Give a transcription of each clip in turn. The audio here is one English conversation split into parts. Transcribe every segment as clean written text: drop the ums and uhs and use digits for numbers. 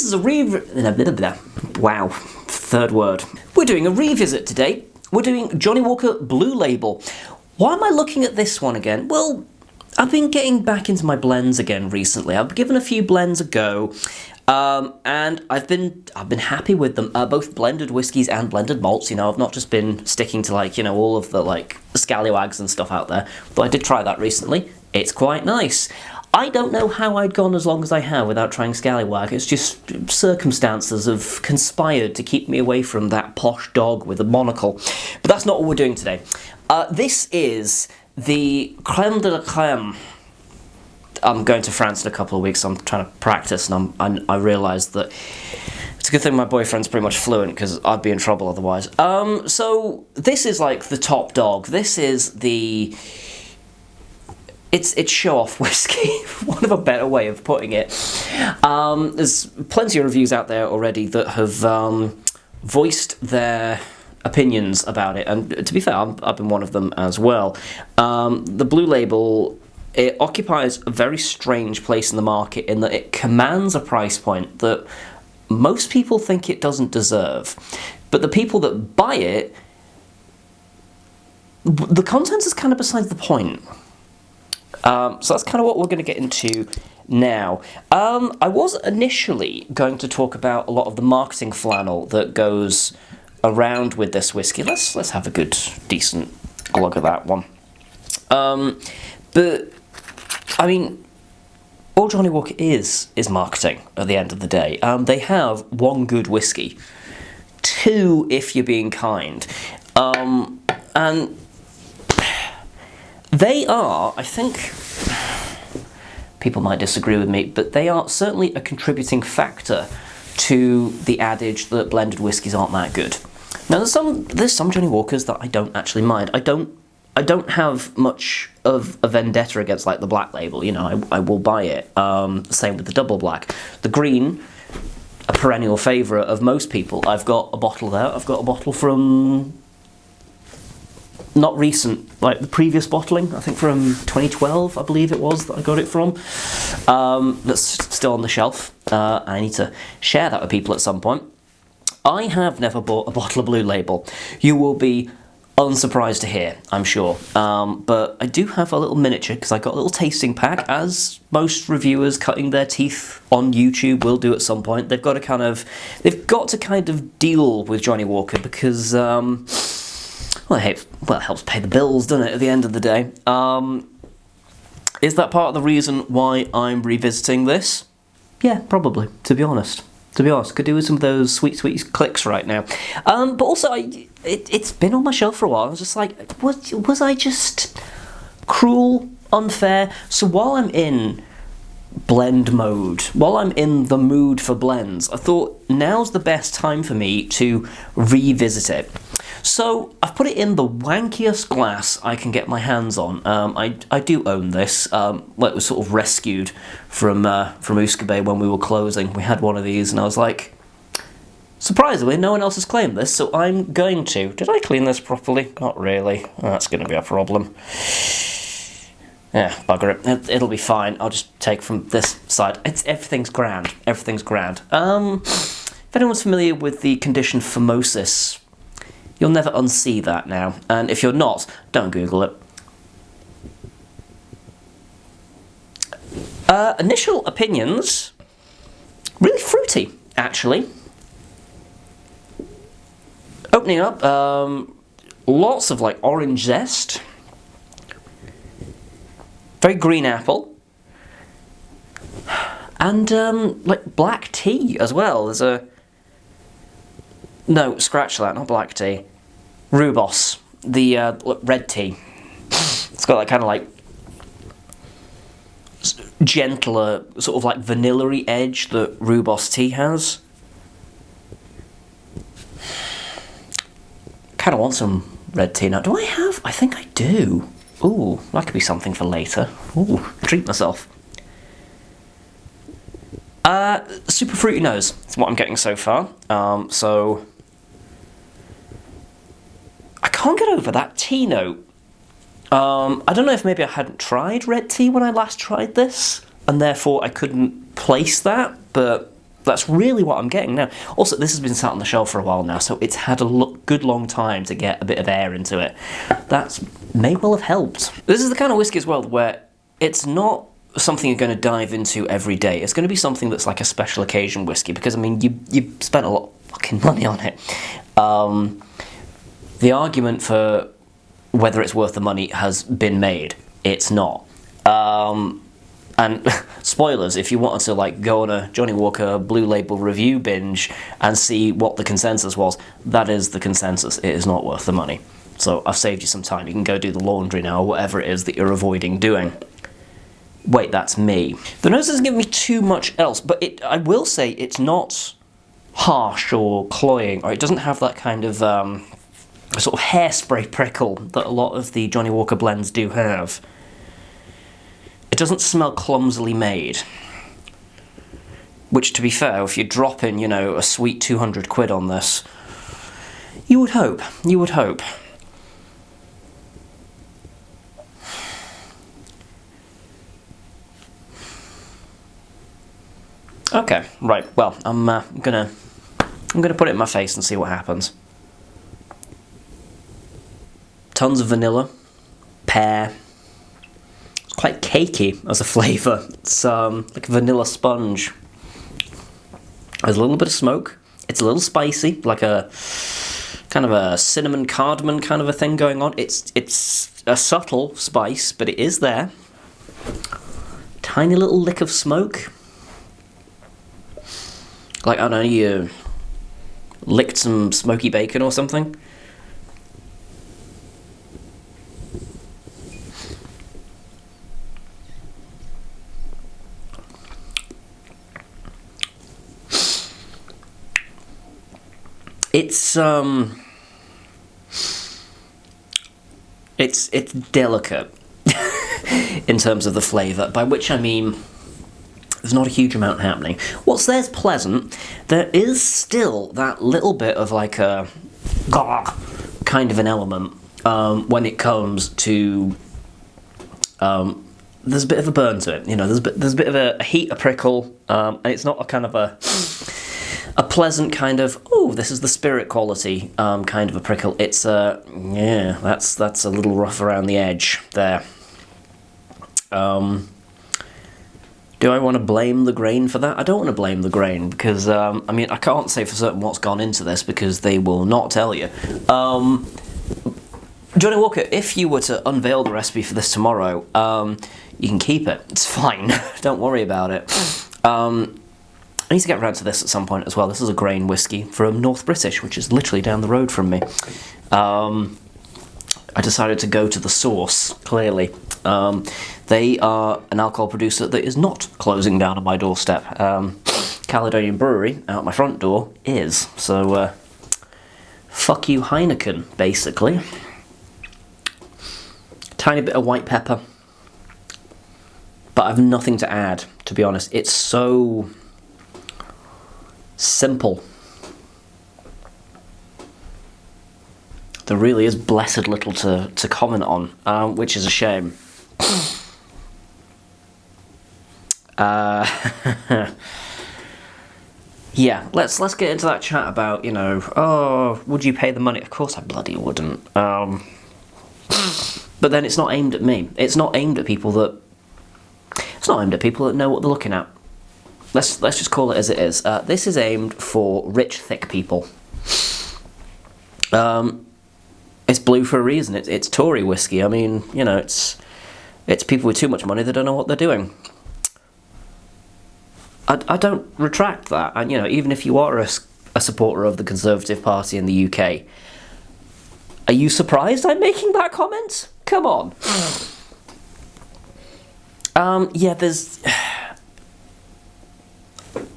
this is a wow, third word. We're doing a revisit today. We're doing Johnnie Walker Blue Label. Why am I looking at this one again? Well, I've been getting back into my blends again recently. I've given a few blends a go, and I've been happy with them. Both blended whiskies and blended malts. You know, I've not just been sticking to, like, you know, all of the like scallywags and stuff out there. But I did try that recently. It's quite nice. I don't know how I'd gone as long as I have without trying scallywag. It's just circumstances have conspired to keep me away from that posh dog with a monocle. But that's not what we're doing today. This is the creme de la creme. I'm going to France in a couple of weeks, so I'm trying to practice, and I realised that it's a good thing my boyfriend's pretty much fluent, because I'd be in trouble otherwise. So this is like the top dog. This is the... It's show-off whiskey, one of a better way of putting it. There's plenty of reviews out there already that have voiced their opinions about it, and to be fair, I've been one of them as well. The Blue Label, it occupies a very strange place in the market in that it commands a price point that most people think it doesn't deserve. But the people that buy it, the content is kind of besides the point. So that's kind of what we're going to get into now. I was initially going to talk about a lot of the marketing flannel that goes around with this whiskey. Let's have a good, decent glug of that one. But, I mean, all Johnnie Walker is marketing at the end of the day. They have one good whiskey, two if you're being kind, and they are, I think, people might disagree with me, but they are certainly a contributing factor to the adage that blended whiskies aren't that good. Now, there's some Johnnie Walkers that I don't actually mind. I don't have much of a vendetta against, like, the black label. You know, I will buy it. Same with the double black. The green, a perennial favourite of most people. I've got a bottle there. I've got a bottle from... not recent, like the previous bottling, I think from 2012, I believe it was, that I got it from. That's still on the shelf. I need to share that with people at some point. I have never bought a bottle of Blue Label. You will be unsurprised to hear, I'm sure. But I do have a little miniature, because I got a little tasting pack, as most reviewers cutting their teeth on YouTube will do at some point. They've got to kind of deal with Johnnie Walker, because... well, it helps pay the bills, doesn't it, at the end of the day? Is that part of the reason why I'm revisiting this? Yeah, probably, to be honest. Could do with some of those sweet clicks right now. But also, it's been on my shelf for a while. I was just like, was I just cruel, unfair? So while I'm in blend mode, while I'm in the mood for blends, I thought now's the best time for me to revisit it. So I've put it in the wankiest glass I can get my hands on. I do own this. Well, it was sort of rescued from RHODES when we were closing. We had one of these, and I was like, surprisingly, no one else has claimed this, so I'm going to. Did I clean this properly? Not really. That's going to be a problem. Yeah, bugger it. It'll be fine. I'll just take from this side. Everything's grand. Everything's grand. If anyone's familiar with the condition phimosis, you'll never unsee that now. And if you're not, don't Google it. Initial opinions, really fruity, actually. Opening up, lots of like orange zest. Very green apple. And like black tea as well. There's a... No, scratch that, not black tea. Rooibos, the red tea. It's got that kind of like gentler, sort of like vanilla-y edge that Rooibos tea has. Kind of want some red tea now. Do I have? I think I do. Ooh, that could be something for later. Ooh, treat myself. Super fruity nose is what I'm getting so far. So I can't get over that tea note. I don't know if maybe I hadn't tried red tea when I last tried this, and therefore I couldn't place that, but That's really what I'm getting now. Also, this has been sat on the shelf for a while now, so it's had a good long time to get a bit of air into it. That may well have helped. This is the kind of whiskey as well where it's not something you're going to dive into every day. It's going to be something that's like a special occasion whiskey, because, I mean, you spent a lot of fucking money on it. The argument for whether it's worth the money has been made. It's not. And spoilers, if you wanted to like go on a Johnnie Walker Blue Label review binge and see what the consensus was, that is the consensus. It is not worth the money. So I've saved you some time. You can go do the laundry now, or whatever it is that you're avoiding doing. Wait, that's me. The nose doesn't give me too much else, but I will say it's not harsh or cloying, or it doesn't have that kind of sort of hairspray prickle that a lot of the Johnnie Walker blends do have. It doesn't smell clumsily made. Which, to be fair, if you're dropping, you know, a sweet 200 quid on this, you would hope. You would hope. Okay, right. Well, I'm gonna put it in my face and see what happens. Tons of vanilla, pear. It's quite cakey as a flavour. It's like a vanilla sponge. There's a little bit of smoke. It's a little spicy, like a kind of a cinnamon cardamom kind of a thing going on. It's a subtle spice, but it is there. Tiny little lick of smoke. Like, I don't know, you licked some smoky bacon or something. It's delicate in terms of the flavour, by which I mean there's not a huge amount happening. What's there's pleasant. There is still that little bit of like a kind of an element when it comes to there's a bit of a burn to it. You know, there's a bit of a heat, a prickle, and it's not a kind of a pleasant kind of, oh, this is the spirit quality kind of a prickle. It's yeah, that's a little rough around the edge there. Do I want to blame the grain for that? I don't want to blame the grain, because, I mean, I can't say for certain what's gone into this, because they will not tell you. Johnnie Walker, if you were to unveil the recipe for this tomorrow, you can keep it. It's fine. Don't worry about it. I need to get around to this at some point as well. This is a grain whiskey from North British, which is literally down the road from me. I decided to go to the source, clearly. They are an alcohol producer that is not closing down on my doorstep. Caledonian Brewery, out my front door, is. So, fuck you Heineken, basically. Tiny bit of white pepper. But I've nothing to add, to be honest. It's so simple. There really is blessed little to comment on, which is a shame. Yeah, let's get into that chat about, you know, oh, would you pay the money? Of course I bloody wouldn't. But then it's not aimed at me. It's not aimed at people that know what they're looking at. Let's just call it as it is. This is aimed for rich, thick people. It's blue for a reason. It's Tory whiskey. I mean, you know, it's people with too much money that don't know what they're doing. I don't retract that. And, you know, even if you are a supporter of the Conservative Party in the UK, are you surprised I'm making that comment? Come on. Yeah,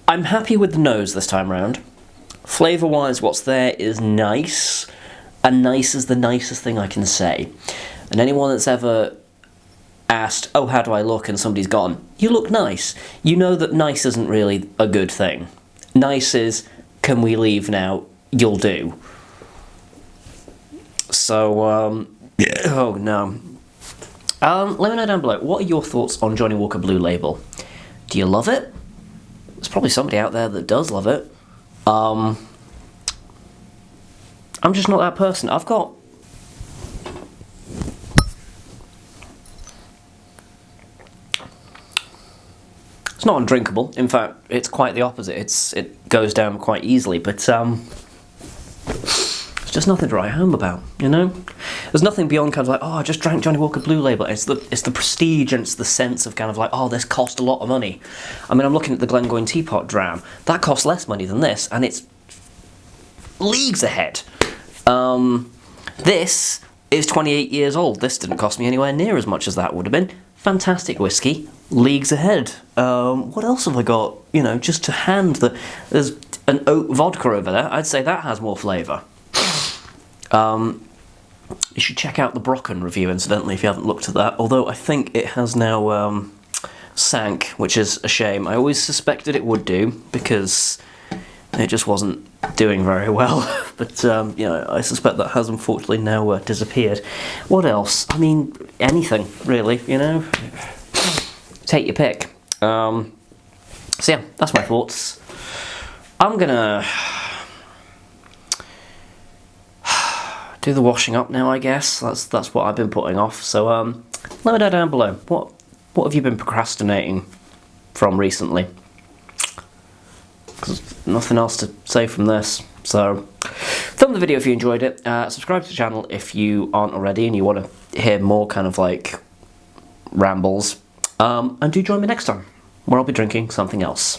I'm happy with the nose this time round. Flavour-wise, what's there is nice. And nice is the nicest thing I can say. And anyone that's ever asked, oh, how do I look? And somebody's gone, you look nice. You know that nice isn't really a good thing. Nice is, can we leave now? You'll do. So, oh no. Let me know down below, what are your thoughts on Johnnie Walker Blue Label? Do you love it? There's probably somebody out there that does love it. I'm just not that person. I've got... It's not undrinkable. In fact, it's quite the opposite. It goes down quite easily, but it's just nothing to write home about, you know? There's nothing beyond kind of like, oh, I just drank Johnnie Walker Blue Label. It's the prestige and it's the sense of kind of like, oh, this cost a lot of money. I mean, I'm looking at the Glengoyne Teapot Dram. That costs less money than this, and it's leagues ahead. This is 28 years old. This didn't cost me anywhere near as much as that would have been. Fantastic whiskey, leagues ahead. What else have I got? You know, just to hand there's an oat vodka over there. I'd say that has more flavour. You should check out the Brocken review, incidentally, if you haven't looked at that. Although I think it has now sank, which is a shame. I always suspected it would do because it just wasn't doing very well. But you know, I suspect that has unfortunately now disappeared. What else? I mean, anything really. You know, take your pick. So yeah, that's my thoughts. I'm gonna do the washing up now, I guess. That's what I've been putting off. So let me know down below. What have you been procrastinating from recently? Because nothing else to say from this. So thumb the video if you enjoyed it. Subscribe to the channel if you aren't already and you want to hear more kind of like rambles. And do join me next time, where I'll be drinking something else.